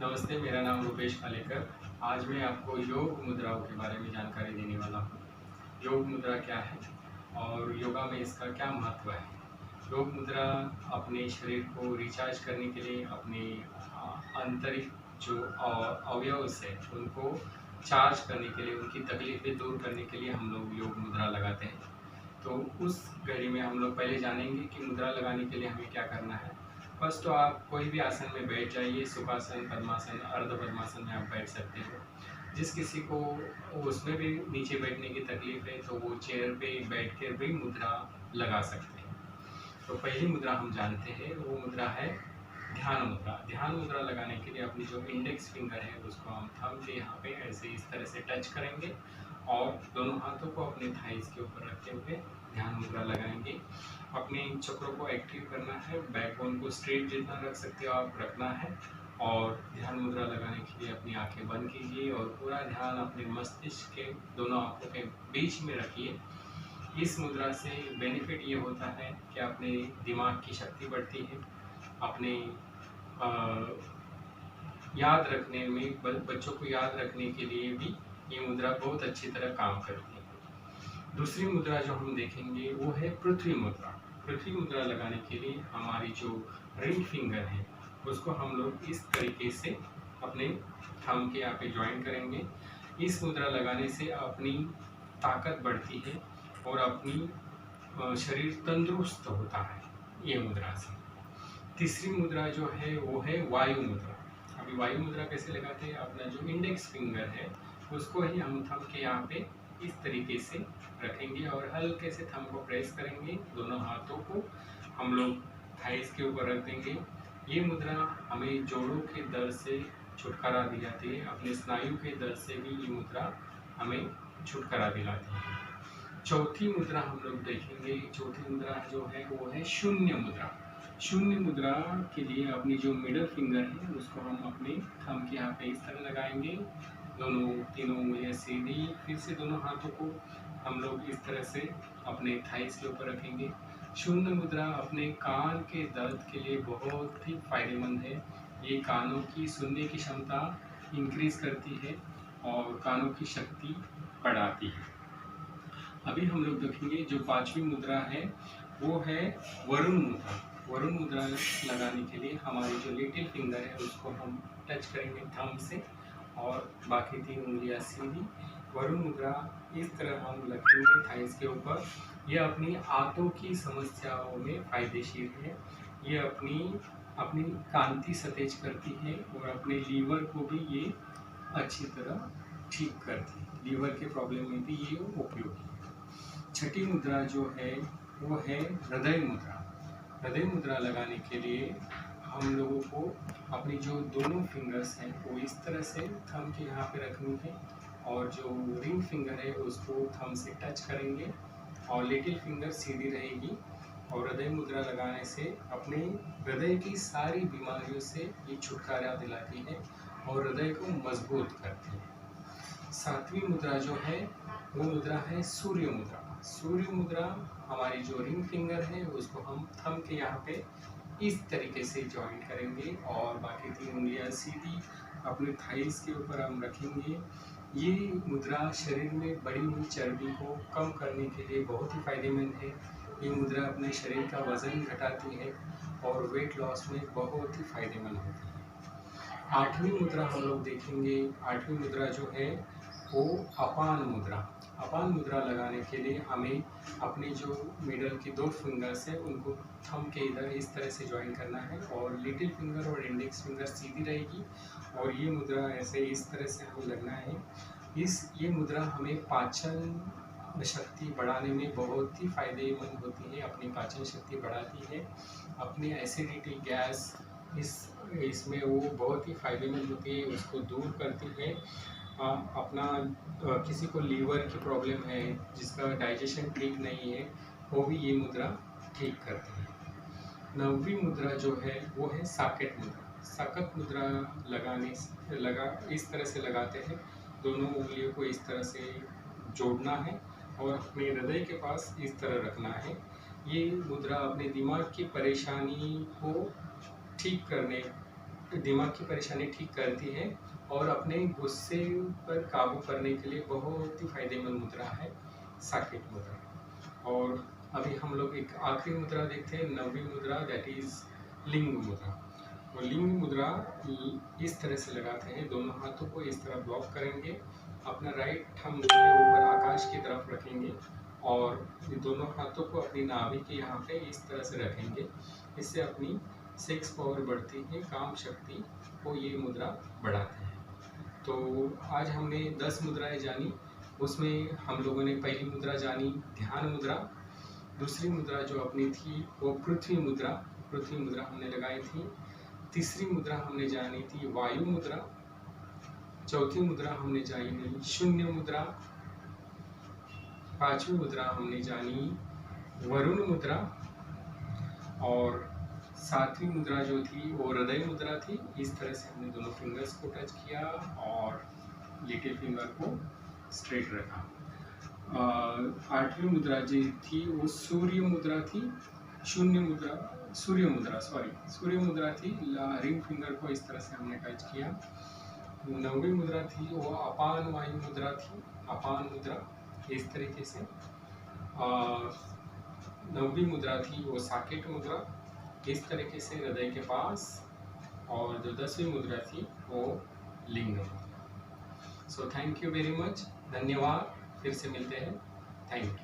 नमस्ते, मेरा नाम रूपेश पालेकर। आज मैं आपको योग मुद्राओं के बारे में जानकारी देने वाला हूँ। योग मुद्रा क्या है और योगा में इसका क्या महत्व है। योग मुद्रा अपने शरीर को रिचार्ज करने के लिए, अपने आंतरिक जो अवयव है उनको चार्ज करने के लिए, उनकी तकलीफ़ें दूर करने के लिए हम लोग योग मुद्रा लगाते हैं। तो उस घड़ी में हम लोग पहले जानेंगे कि मुद्रा लगाने के लिए हमें क्या करना है। फर्स्ट तो आप कोई भी आसन में बैठ जाइए। सुखासन, पद्मासन, अर्ध पद्मासन में आप बैठ सकते हो। जिस किसी को उसमें भी नीचे बैठने की तकलीफ है तो वो चेयर पे बैठ कर भी मुद्रा लगा सकते हैं। तो पहली मुद्रा हम जानते हैं, वो मुद्रा है ध्यान मुद्रा। ध्यान मुद्रा लगाने के लिए अपनी जो इंडेक्स फिंगर है उसको हम थंब के यहाँ पे ऐसे इस तरह से टच करेंगे और दोनों हाथों को अपने थाइस के ऊपर रखते हुए ध्यान मुद्रा लगाएंगे। अपने चक्रों को एक्टिव करना है, बैकबोन को स्ट्रेट जितना रख सकते हो आप रखना है। और ध्यान मुद्रा लगाने के लिए अपनी आंखें बंद कीजिए और पूरा ध्यान अपने मस्तिष्क के दोनों आंखों के बीच में रखिए। इस मुद्रा से बेनिफिट ये होता है कि अपने दिमाग की शक्ति बढ़ती है, अपने याद रखने में, बच्चों को याद रखने के लिए भी ये मुद्रा बहुत अच्छी तरह काम करती है। दूसरी मुद्रा जो हम देखेंगे वो है पृथ्वी मुद्रा। पृथ्वी मुद्रा लगाने के लिए हमारी जो रिंग फिंगर है उसको हम लोग इस तरीके से अपने थंब के यहाँ पे ज्वाइन करेंगे। इस मुद्रा लगाने से अपनी ताकत बढ़ती है और अपनी शरीर तंदुरुस्त होता है ये मुद्रा से। तीसरी मुद्रा जो है वो है वायु मुद्रा। अभी वायु मुद्रा कैसे लगाते हैं, अपना जो इंडेक्स फिंगर है उसको ही हम थंब के यहाँ पे इस तरीके से रखेंगे और हल्के से थंब को प्रेस करेंगे। दोनों हाथों को हम लोग थाइस के ऊपर रख देंगे। ये मुद्रा हमें जोड़ों के दर्द से छुटकारा दिलाती है, अपने स्नायु के दर्द से भी ये मुद्रा हमें छुटकारा दिलाती है। चौथी मुद्रा हम लोग देखेंगे, चौथी मुद्रा जो है वो है शून्य मुद्रा। शून्य मुद्रा के लिए अपनी जो मिडल फिंगर है उसको हम अपने थंब के यहाँ पे इस तरह लगाएंगे, तीनों उंगलियां सीधी। फिर से दोनों हाथों को हम लोग इस तरह से अपने थाइस के ऊपर रखेंगे। शून्य मुद्रा अपने कान के दर्द के लिए बहुत ही फायदेमंद है। ये कानों की सुनने की क्षमता इंक्रीज करती है और कानों की शक्ति बढ़ाती है। अभी हम लोग देखेंगे जो पांचवी मुद्रा है वो है वरुण मुद्रा। वरुण मुद्रा लगाने के लिए हमारी जो लिटिल फिंगर है उसको हम टच करेंगे थंब से और बाकी तीन उंगलियां सीधी। वरुण मुद्रा इस तरह हम रखेंगे थाइस के ऊपर। ये अपनी आंतों की समस्याओं में फायदेशीर है। ये अपनी कांति सतेज करती है और अपने लीवर को भी ये अच्छी तरह ठीक करती है। लीवर के प्रॉब्लम में भी ये उपयोगी है। छठी मुद्रा जो है वो है हृदय मुद्रा। हृदय मुद्रा लगाने के लिए हम लोगों को अपनी जो दोनों फिंगर्स हैं वो इस तरह से थंब के यहाँ पे रखनी है और जो रिंग फिंगर है उसको थंब से टच करेंगे और लिटिल फिंगर सीधी रहेगी। और हृदय मुद्रा लगाने से अपने हृदय की सारी बीमारियों से ये छुटकारा दिलाती है और हृदय को मजबूत करती है। सातवीं मुद्रा जो है वो मुद्रा है सूर्य मुद्रा। सूर्य मुद्रा हमारी जो रिंग फिंगर है उसको हम थंब के यहाँ पे इस तरीके से जॉइंट करेंगे और बाकी तीन उंगलियां सीधी अपने थाइस के ऊपर हम रखेंगे। ये मुद्रा शरीर में बढ़ी हुई चर्बी को कम करने के लिए बहुत ही फायदेमंद है। ये मुद्रा अपने शरीर का वजन घटाती है और वेट लॉस में बहुत ही फायदेमंद होती है। आठवीं मुद्रा हम लोग देखेंगे। आठवीं मुद्रा जो है वो अपान मुद्रा। अपान मुद्रा लगाने के लिए हमें अपनी जो मिडल की दो फिंगर्स हैं उनको थंब के इधर इस तरह से ज्वाइन करना है और लिटिल फिंगर और इंडेक्स फिंगर सीधी रहेगी और ये मुद्रा ऐसे इस तरह से हमें लगना है। ये मुद्रा हमें पाचन शक्ति बढ़ाने में बहुत ही फायदेमंद होती है। अपनी पाचन शक्ति बढ़ाती है, अपनी एसिडिटी, गैस इसमें वो बहुत ही फायदेमंद होती है, उसको दूर करती है। अपना किसी को लीवर की प्रॉब्लम है, जिसका डाइजेशन ठीक नहीं है, वो भी ये मुद्रा ठीक करती है। नौवीं मुद्रा जो है वो है साकेत मुद्रा। साकेत मुद्रा इस तरह से लगाते हैं, दोनों उंगलियों को इस तरह से जोड़ना है और अपने हृदय के पास इस तरह रखना है। ये मुद्रा अपने दिमाग की परेशानी को ठीक करने दिमाग की परेशानी ठीक करती है और अपने गुस्से पर काबू करने के लिए बहुत ही फायदेमंद मुद्रा है साकेत मुद्रा। और अभी हम लोग एक आखिरी मुद्रा देखते हैं, 9वीं मुद्रा, दैट इज लिंग मुद्रा। और लिंग मुद्रा इस तरह से लगाते हैं, दोनों हाथों को इस तरह ब्लॉक करेंगे, अपना राइट थंब ऊपर आकाश की तरफ रखेंगे और दोनों हाथों को अपनी नाभि के यहाँ पे इस तरह से रखेंगे। इससे अपनी सेक्स पावर बढ़ती है, काम शक्ति को ये मुद्रा बढ़ाते हैं। तो आज हमने 10 मुद्राएं जानी, उसमें हम लोगों ने पहली मुद्रा जानी ध्यान मुद्रा, दूसरी मुद्रा जो अपनी थी वो पृथ्वी मुद्रा, पृथ्वी मुद्रा हमने लगाई थी। तीसरी मुद्रा हमने जानी थी वायु मुद्रा, चौथी मुद्रा हमने जानी शून्य मुद्रा, पांचवी मुद्रा हमने जानी वरुण मुद्रा, और सातवीं मुद्रा जो थी वो हृदय मुद्रा थी। इस तरह से हमने दोनों फिंगर्स को टच किया और लिटिल फिंगर को स्ट्रेट रखा। आठवीं मुद्रा जो थी वो सूर्य मुद्रा थी, सूर्य मुद्रा थी। रिंग फिंगर को इस तरह से हमने टच किया। 9वीं मुद्रा थी वो अपान वायु मुद्रा थी, अपान मुद्रा इस तरीके से। 9वीं मुद्रा थी वो साकेत मुद्रा इस तरीके से हृदय के पास, और जो 10वीं मुद्रा थी वो लिंग मुद्रा। So thank you very much, धन्यवाद, फिर से मिलते हैं, थैंक यू।